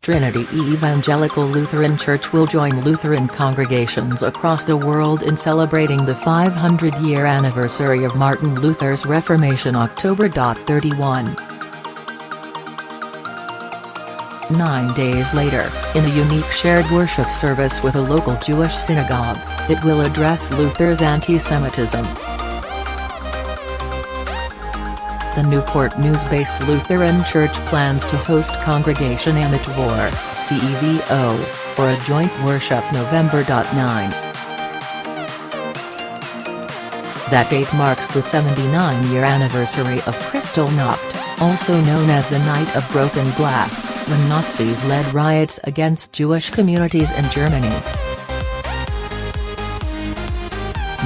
Trinity Evangelical Lutheran Church will join Lutheran congregations across the world in celebrating the 500-year anniversary of Martin Luther's Reformation October.31. 9 days later, in a unique shared worship service with a local Jewish synagogue, it will address Luther's anti-Semitism. The Newport News-based Lutheran Church plans to host Congregation Emet CEVO, for a joint worship November.9. That date marks the 79-year anniversary of Kristallnacht, also known as the Night of Broken Glass, when Nazis led riots against Jewish communities in Germany.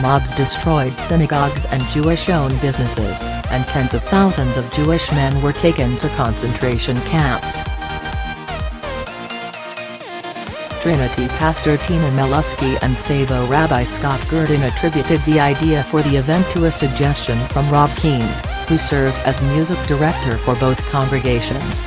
Mobs destroyed synagogues and Jewish-owned businesses, and tens of thousands of Jewish men were taken to concentration camps. Trinity pastor Melusky and Savo Rabbi Scott Gurdin attributed the idea for the event to a suggestion from Rob Keene, who serves as music director for both congregations.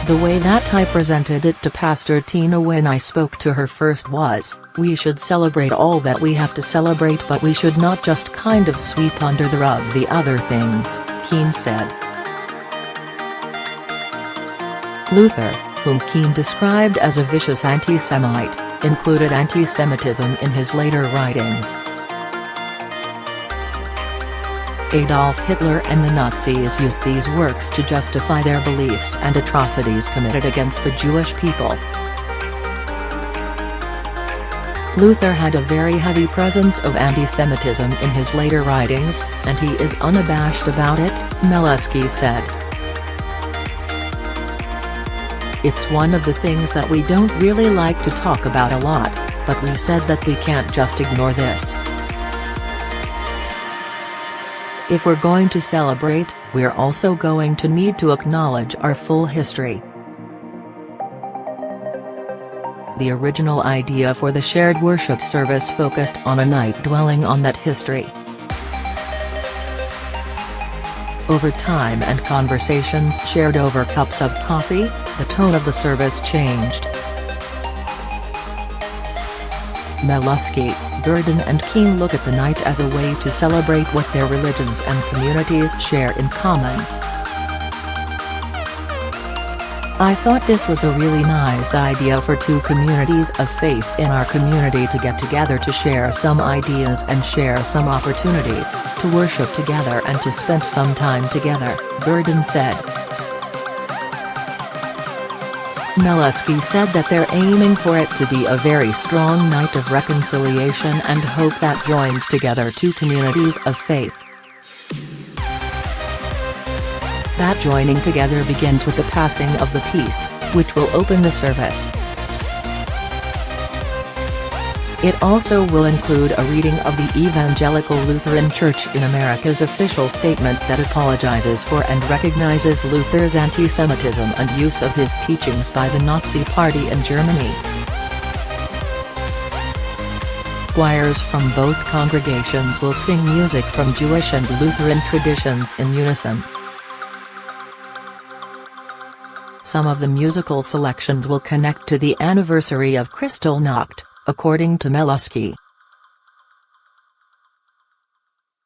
The way that I presented it to Pastor Tina when I spoke to her first was, we should celebrate all that we have to celebrate, but we should not just kind of sweep under the rug the other things, Keene said. Luther, whom Keene described as a vicious anti-Semite, included anti-Semitism in his later writings. Adolf Hitler and the Nazis used these works to justify their beliefs and atrocities committed against the Jewish people. Luther had a very heavy presence of anti-Semitism in his later writings, and he is unabashed about it, Melusky said. It's one of the things that we don't really like to talk about a lot, but we said that we can't just ignore this. If we're going to celebrate, we're also going to need to acknowledge our full history. The original idea for the shared worship service focused on a night dwelling on that history. Over time and conversations shared over cups of coffee, the tone of the service changed. Melusky, Gurdin and Keene look at the night as a way to celebrate what their religions and communities share in common. I thought this was a really nice idea for two communities of faith in our community to get together to share some ideas and share some opportunities, to worship together and to spend some time together, Gurdin said. Melusky said that they're aiming for it to be a very strong night of reconciliation and hope that joins together two communities of faith. That joining together begins with the passing of the peace, which will open the service. It also will include a reading of the Evangelical Lutheran Church in America's official statement that apologizes for and recognizes Luther's anti-Semitism and use of his teachings by the Nazi Party in Germany. Choirs from both congregations will sing music from Jewish and Lutheran traditions in unison. Some of the musical selections will connect to the anniversary of Kristallnacht, according to Melusky.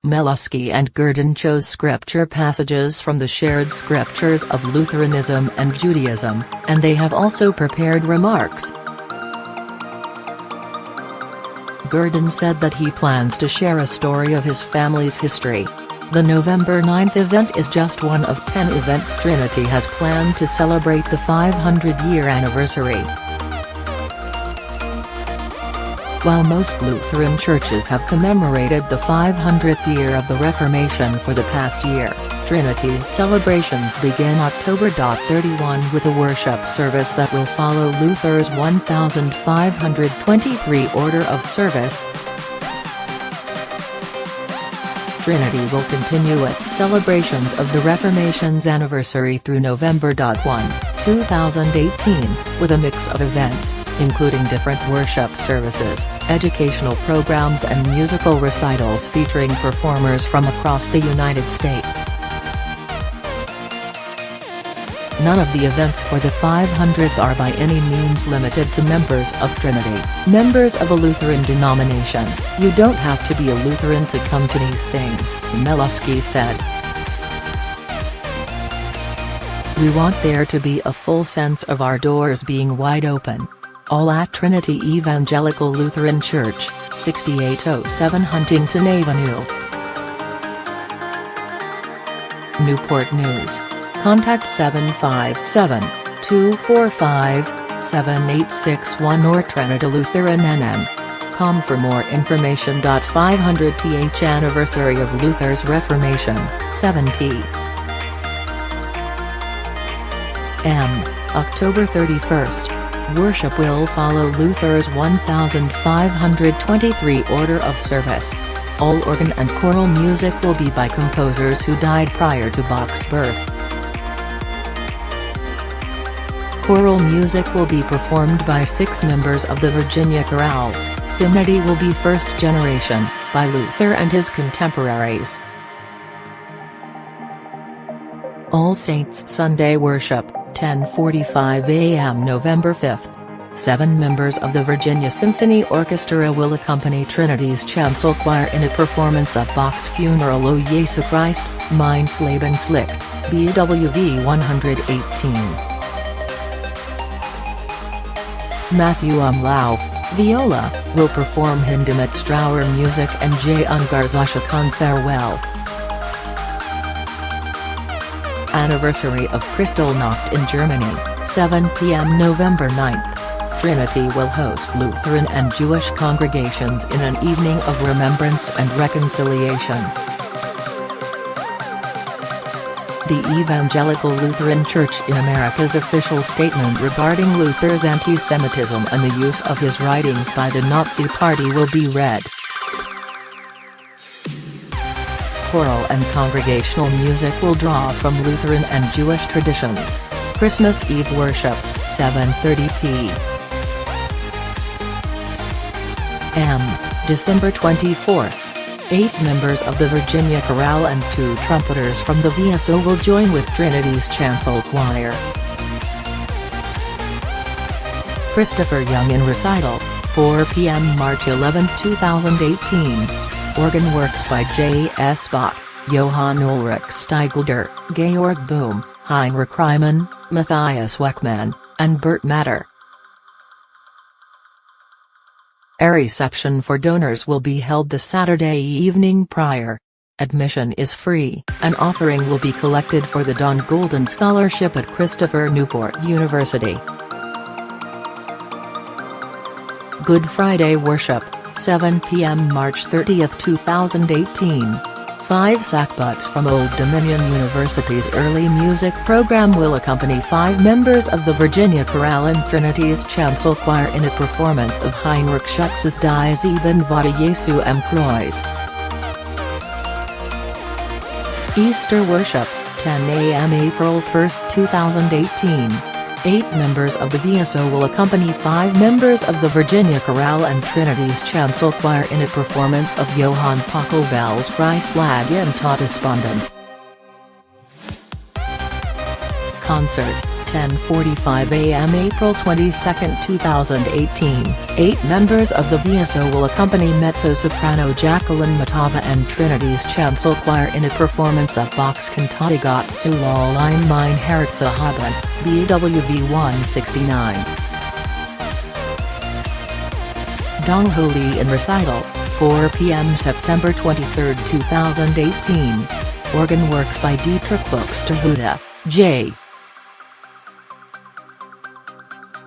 Melusky and Gurdin chose scripture passages from the shared scriptures of Lutheranism and Judaism, and they have also prepared remarks. Gurdin said that he plans to share a story of his family's history. The November 9th event is just one of 10 events Trinity has planned to celebrate the 500-year anniversary. While most Lutheran churches have commemorated the 500th year of the Reformation for the past year, Trinity's celebrations begin October.31 with a worship service that will follow Luther's 1523 order of service. Trinity will continue its celebrations of the Reformation's anniversary through November.1, 2018, with a mix of events, including different worship services, educational programs and musical recitals featuring performers from across the United States. None of the events for the 500th are by any means limited to members of Trinity, members of a Lutheran denomination. You don't have to be a Lutheran to come to these things, Melusky said. We want there to be a full sense of our doors being wide open. All at Trinity Evangelical Lutheran Church, 6807 Huntington Avenue, Newport News. Contact 757-245-7861 or trinitylutheran-nn. Com for more information. 500th Anniversary of Luther's Reformation, 7 p.m. October 31st. Worship will follow Luther's 1523 order of service. All organ and choral music will be by composers who died prior to Bach's birth. Choral music will be performed by 6 members of the Virginia Chorale. Hymnody will be first generation, by Luther and his contemporaries. All Saints Sunday worship, 10:45 a.m. November 5th. 7 members of the Virginia Symphony Orchestra will accompany Trinity's chancel choir in a performance of Bach's Funeral O Jesu Christ, Mainz Lebens Licht, BWV 118. Matthew Umlauf, viola, will perform Hindemith Strauer music and J. Ungarzashakan farewell. Anniversary of Kristallnacht in Germany, 7 p.m. November 9th. Trinity will host Lutheran and Jewish congregations in an evening of remembrance and reconciliation. The Evangelical Lutheran Church in America's official statement regarding Luther's anti-Semitism and the use of his writings by the Nazi Party will be read. Choral and congregational music will draw from Lutheran and Jewish traditions. Christmas Eve worship, 7:30 p.m. December 24th. 8 members of the Virginia Chorale and 2 trumpeters from the VSO will join with Trinity's chancel choir. Christopher Young in recital, 4 p.m. March 11, 2018. Organ works by J.S. Bach, Johann Ulrich Steigelder, Georg Bohm, Heinrich Reimann, Matthias Weckmann, and Bert Matter. A reception for donors will be held the Saturday evening prior. Admission is free. An offering will be collected for the Don Golden Scholarship at Christopher Newport University. Good Friday worship, 7 p.m. March 30, 2018. 5 sackbuts from Old Dominion University's early music program will accompany 5 members of the Virginia Chorale and Trinity's chancel choir in a performance of Heinrich Schutz's Die Sieben Worte Jesu am Kreuz. Easter worship, 10 a.m. April 1, 2018. 8 members of the VSO will accompany 5 members of the Virginia Chorale and Trinity's chancel choir in a performance of Johann Pachelbel's Preisflag im Todesbanden. Concert, 10:45 a.m. April 22, 2018. 8 members of the VSO will accompany mezzo-soprano Jacqueline Matava and Trinity's chancel choir in a performance of Bach's Cantate Gott zu all mein Herz haben, BWV 169. Dong Ho Lee in recital, 4 p.m. September 23, 2018. Organ works by Dietrich Buxtehude, J.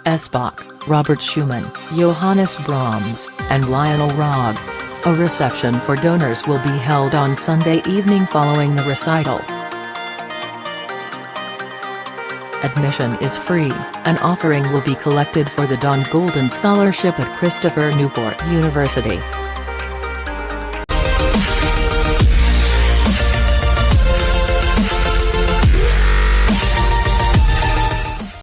S. Bach, Robert Schumann, Johannes Brahms, and Lionel Rogge. A reception for donors will be held on Sunday evening following the recital. Admission is free. An offering will be collected for the Don Golden Scholarship at Christopher Newport University.